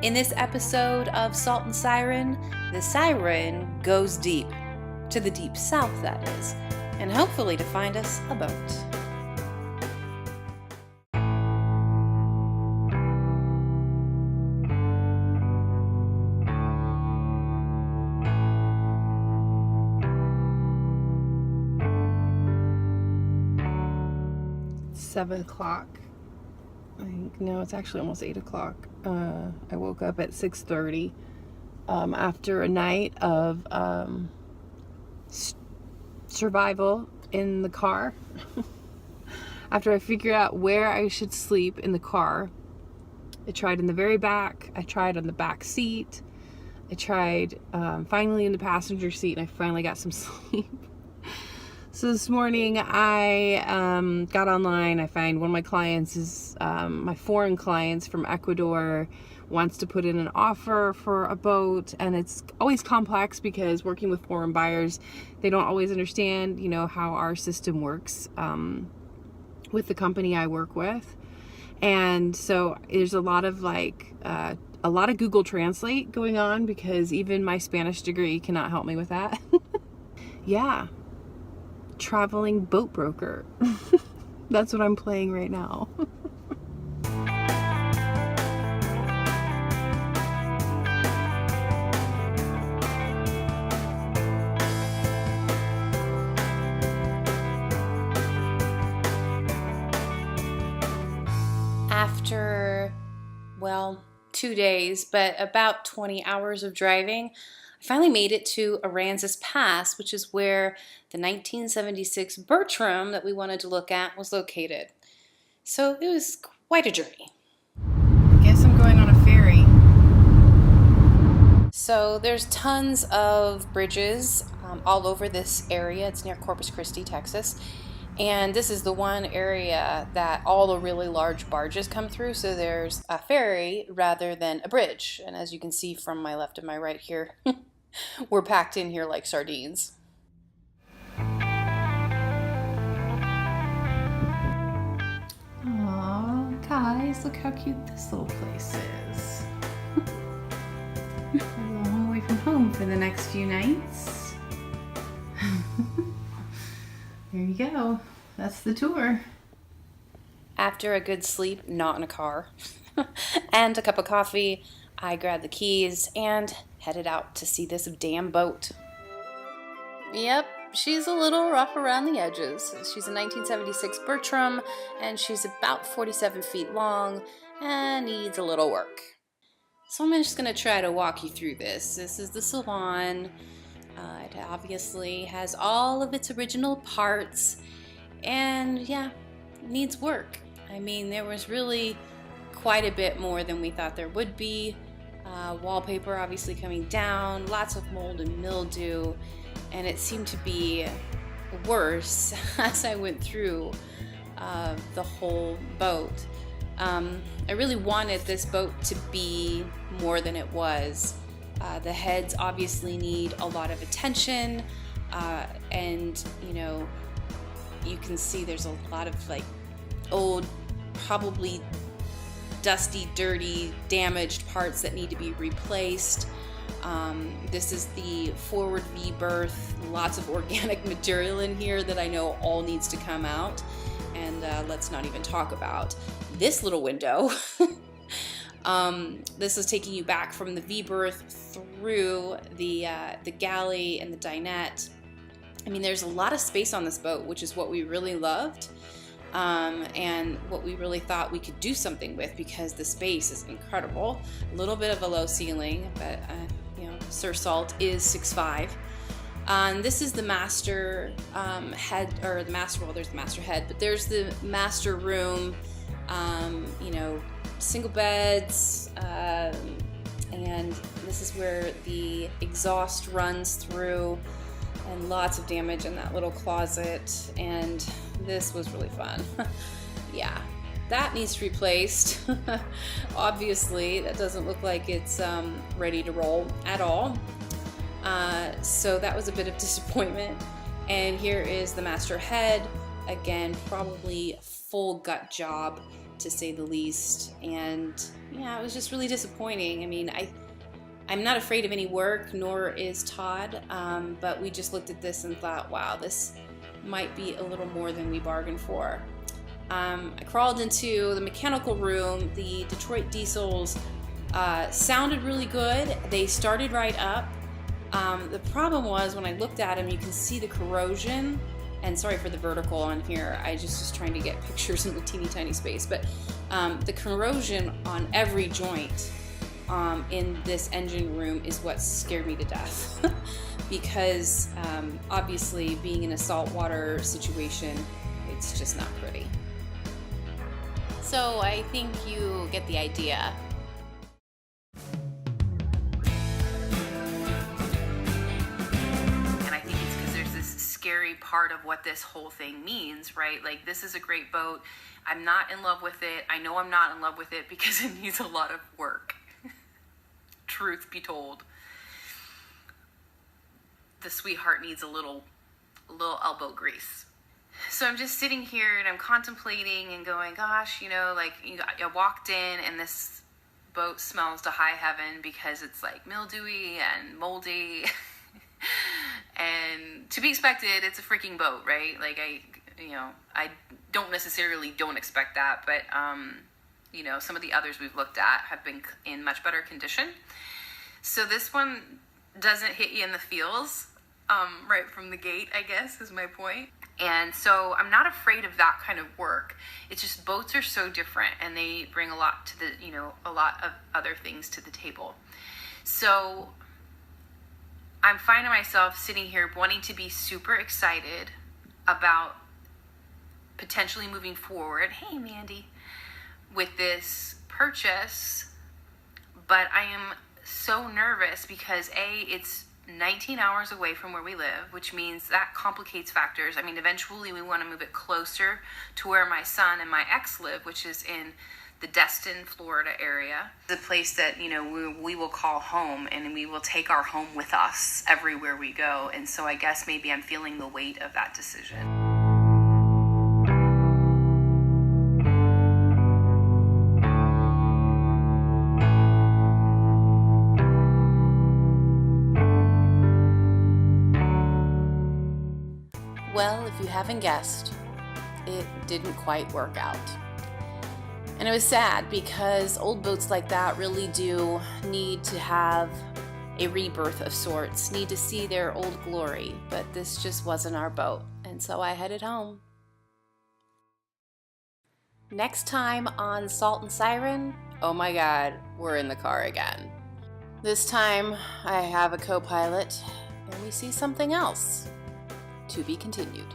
In this episode of Salt and Siren, the siren goes deep, to the deep south that is, and hopefully to find us a boat. It's 7 o'clock. I think, no, it's actually almost 8 o'clock. I woke up at 6:30 after a night of survival in the car. After I figured out where I should sleep in the car, I tried in the very back, I tried on the back seat, I tried finally in the passenger seat, and I finally got some sleep. So this morning I got online. I find one of my clients is my foreign clients from Ecuador wants to put in an offer for a boat, and it's always complex because working with foreign buyers, they don't always understand, how our system works with the company I work with. And so there's a lot of Google Translate going on because even my Spanish degree cannot help me with that. Yeah. Traveling boat broker. That's what I'm playing right now. After, 2 days, but about 20 hours of driving, I finally made it to Aransas Pass, which is where the 1976 Bertram that we wanted to look at was located. So it was quite a journey. I guess I'm going on a ferry. So there's tons of bridges all over this area. It's near Corpus Christi, Texas. And this is the one area that all the really large barges come through. So there's a ferry rather than a bridge. And as you can see from my left and my right here, we're packed in here like sardines. Aw, guys, look how cute this little place is. I'm a long way from home for the next few nights. There you go. That's the tour. After a good sleep, not in a car, and a cup of coffee, I grabbed the keys and headed out to see this damn boat. Yep, she's a little rough around the edges. She's a 1976 Bertram, and she's about 47 feet long and needs a little work. So I'm just going to try to walk you through this. This is the salon. It obviously has all of its original parts, and yeah, needs work. I mean, there was really quite a bit more than we thought there would be. Wallpaper obviously coming down, lots of mold and mildew, and it seemed to be worse as I went through the whole boat. I really wanted this boat to be more than it was. The heads obviously need a lot of attention, and you can see there's a lot of old, probably dusty, dirty, damaged parts that need to be replaced. This is the forward V berth, lots of organic material in here that I know all needs to come out, and let's not even talk about this little window. This is taking you back from the V berth through the galley and the dinette. I mean, there's a lot of space on this boat, which is what we really loved, and what we really thought we could do something with because the space is incredible. A little bit of a low ceiling, but Sir Salt is 6'5". This is the master head, or the master. Well, there's the master head, but there's the master room. Single beds, and this is where the exhaust runs through, and lots of damage in that little closet, and this was really fun. Yeah, that needs to be replaced. Obviously, that doesn't look like it's ready to roll at all, so that was a bit of disappointment. And here is the master head, again, probably full gut job to say the least. And yeah, it was just really disappointing. I mean, I'm not afraid of any work, nor is Todd, but we just looked at this and thought, wow, this might be a little more than we bargained for. I crawled into the mechanical room. The Detroit diesels sounded really good. They started right up. The problem was when I looked at them, you can see the corrosion. And sorry for the vertical on here. I just was trying to get pictures in a teeny tiny space. But the corrosion on every joint in this engine room is what scared me to death. Because obviously being in a saltwater situation, it's just not pretty. So I think you get the idea. And I think it's because there's this scary part of what this whole thing means, right? Like, this is a great boat. I'm not in love with it. I know I'm not in love with it because it needs a lot of work. Truth be told. The sweetheart needs a little elbow grease. So I'm just sitting here and I'm contemplating and going, gosh, like I walked in and this boat smells to high heaven because it's like mildewy and moldy. And to be expected, it's a freaking boat, right? Like I don't expect that, but some of the others we've looked at have been in much better condition. So this one doesn't hit you in the feels right from the gate, I guess, is my point. And so I'm not afraid of that kind of work. It's just boats are so different and they bring a lot to a lot of other things to the table. So I'm finding myself sitting here wanting to be super excited about potentially moving forward. Hey, Mandy, with this purchase, but I am so nervous because it's 19 hours away from where we live, which means that complicates factors. I mean, eventually we want to move it closer to where my son and my ex live, which is in the Destin, Florida area. The place that, we will call home, and we will take our home with us everywhere we go. And so I guess maybe I'm feeling the weight of that decision. Well, if you haven't guessed, it didn't quite work out. And it was sad because old boats like that really do need to have a rebirth of sorts, need to see their old glory, but this just wasn't our boat, and so I headed home. Next time on Salt and Siren, oh my God, we're in the car again. This time I have a co-pilot, and we see something else. To be continued.